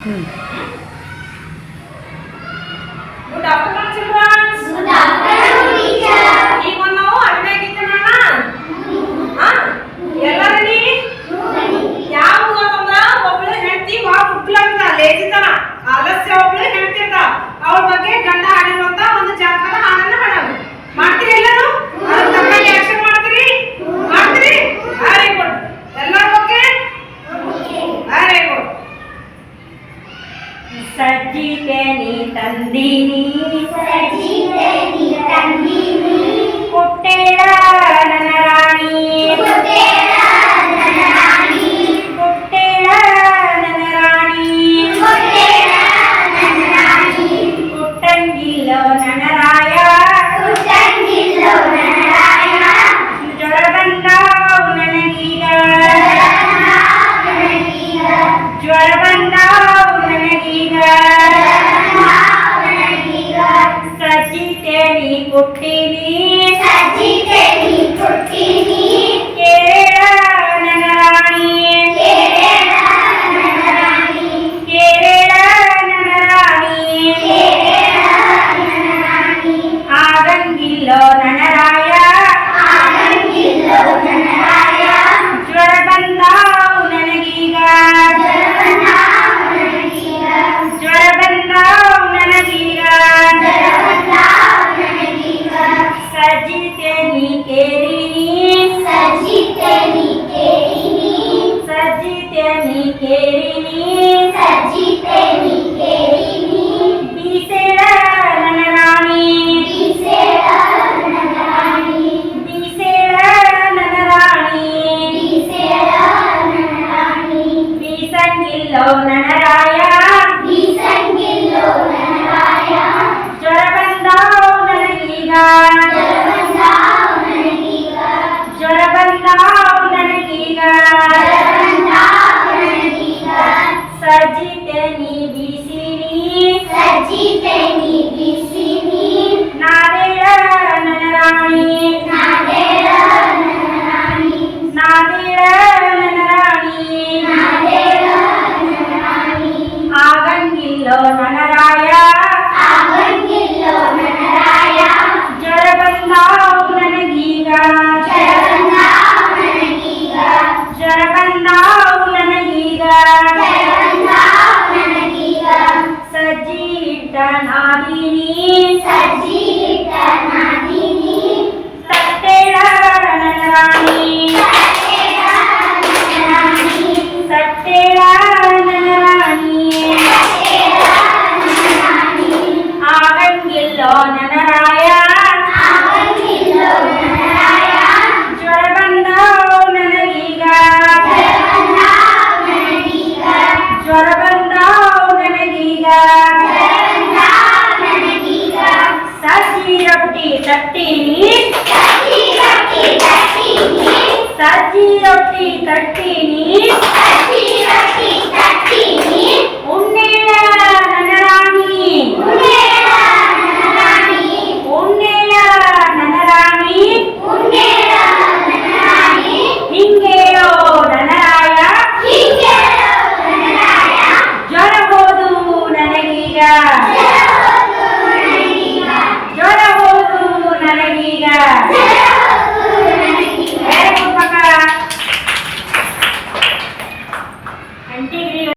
Good afternoon, children. Good afternoon, teacher. ಈಗ ನಾವು ಅಡ್ಗೆ ಗಿತ್ತನ ಎಲ್ಲ ರೆಡಿ ಯಾವ ಗೊತ್ತಂದ್ರ ಒಬ್ಳೆ ಹೆಂಡತಿ ಭಾಳ ಉಪ್ಲಂತ ಲೇಜಿತನ ಆಲಸ್ಯ ಒಬ್ಳೆ ಹೆಂಡತಿರ್ತ ಅವಳ ಬಗ್ಗೆ ಗಂಡ ಹಾಡಿರುವಂತ ಒಂದು ಜಾನಪದ ಹಾಡನ್ನ ಹಾಡೋದು ಮಾಡ್ತೀರಿ ಎಲ್ಲರೂ ಅದ್ರ ತಕ್ಕಂಗೆ ಆಕ್ಷನ್ ಮಾಡ್ತೀರಿ ವೆರಿ ಗುಡ್ ಎಲ್ಲರೂ ಓಕೆ ವೆರಿ ಗುಡ್ ಸಜ್ಜಿತೆನಿ ತಂದಿನಿ ಸಜ್ಜಿತೆನಿ ತಂದಿನಿ ಕೊಟ್ಟೆಳ ನನ್ನ ರಾಣಿ ಕೊಟ್ಟೆಳ ನನ್ನ ರಾಣಿ ಕೊಟ್ಟೆಳ ನನ್ನ ರಾಣಿ ಕೊಟ್ಟೆಳ ನನ್ನ ರಾಣಿ ಕೊಟ್ಟಂಗಿಲ್ಲ ನನ್ನ ರಾಯ ಕೊಟ್ಟಂಗಿಲ್ಲೋ ನನ್ನ ರಾಯ ಜ್ವರ ಬಂದಾವು ನನಗೀಗ ಜ್ವರ ಬಂದಾವು ನನಗೀಗ ಸಜ್ಜಿತೆನಿ ಕೊಟ್ಟಿನಿ ಸಜ್ಜಿತೆನಿ ಕೊಟ್ಟಿನಿ ಕೇಳ ನನ್ನ ರಾಣಿ ಕೇರಳ ನನ್ನ ರಾಣಿ ಕೇಳ ನನ್ನ ರಾಣಿ ಕೇರಳ ನನ್ನ ರಾಣಿ ಆಗಂಗಿಲ್ಲ ನನ್ನ ರಾಯ ಆಗಂಗಿಲ್ಲೋ ನನ್ನ ರಾಯ ಜ್ವರ ಬಂದಾವು ನನಗೀಗ ಜ್ವರ ಬಂದಾವು ನನಗೀಗ ಸಜ್ಜಿತೆನಿ ಕೇಳಿನಿ ಸಜ್ಜಿತೆನಿ ಕೇಳಿನಿ ಸಜ್ಜಿತೆನಿ ಕೇಳಿನಿ ಸಜ್ಜಿತೆನಿ ಕೇಳಿನಿ ಬೀಸೆಳ ನನ್ನ ರಾಣಿ ಬೀಸೆಳ ನನ್ನ ರಾಣಿ ಬೀಸೆಳ ನನ್ನ ರಾಣಿ ಬೀಸೆಳ ನನ್ನ ರಾಣಿ ಬೀಸಂಗಿಲ್ಲೋ ನನ್ನ ರಾಯ ಬೀಸಂಗಿಲ್ಲೋ ನನ್ನ ರಾಯ ಜ್ವರ ಬಂದಾವು ನನಗೀಗ ಜಲಬಂದಾವ್ ನನಗೀಗ ಜ್ವರ ಬಂದಾವು ನನಗೀಗ ಜಲಬಂದಾವ್ ನನಗೀಗ ಸಜ್ಜಿತೆನಿ ಬೀಸಿನಿ ಸಜ್ಜಿತೆನಿ ಬೀಸಿನಿ ನಾದೇಳ ನನ್ನ ರಾಣಿ ನಾದೇಳ ನನ್ನ ರಾಣಿ ನಾದೇಳ ನನ್ನ ರಾಣಿ ನಾದೇಳ ನನ್ನ ರಾಣಿ ಆಗಂಗಿಲ್ಲೋ ನನ್ನ ರಾಯ ಆಗಂಗಿಲ್ಲೋ ನನ್ನ ರಾಯ ಜ್ವರ ಬಂದಾವು ನನಗೀಗ ಜಲಬಂದಾವ್ ನನಗೀಗ ಜ್ವರ ಬಂದಾವು ನನಗೀಗ ಜಲಬಂದಾವ್ ನನಗೀಗ ಸಜ್ಜಿ ಇಟ್ಟ ನಾದಿನಿ ಸಜ್ಜಿ ಇಟ್ಟ ನಾದಿನಿ ತಟ್ಟೆಳ ನನ್ನ ರಾಣಿ ತಟ್ಟೆಳ ನನ್ನ ರಾಣಿ ತಟ್ಟೆಳ ನನ್ನ ರಾಣಿ ತಟ್ಟೆಳ ನನ್ನ ರಾಣಿ ಆಗಂಗಿಲ್ಲೋ ನನ್ನ ರಾಯ ಆಗಂಗಿಲ್ಲೋ ನನ್ನ ರಾಯ ಜ್ವರ ಬಂದಾವು ನನಗೀಗ ಜಲಬಂದಾವ್ ನನಗೀಗ ಜ್ವರ ಬಂದಾವು ನನಗೀಗ ಜಲಬಂದಾವ್ ನನಗೀಗ ಸಜ್ಜಿ ರೊಟ್ಟಿ ತಟ್ಟಿನಿ ಸಜ್ಜಿ ರೊಟ್ಟಿ ತಟ್ಟಿನಿ ಸಜ್ಜಿ ರೊಟ್ಟಿ ತಟ್ಟಿನಿ ಸಜ್ಜಿ ರೊಟ್ಟಿ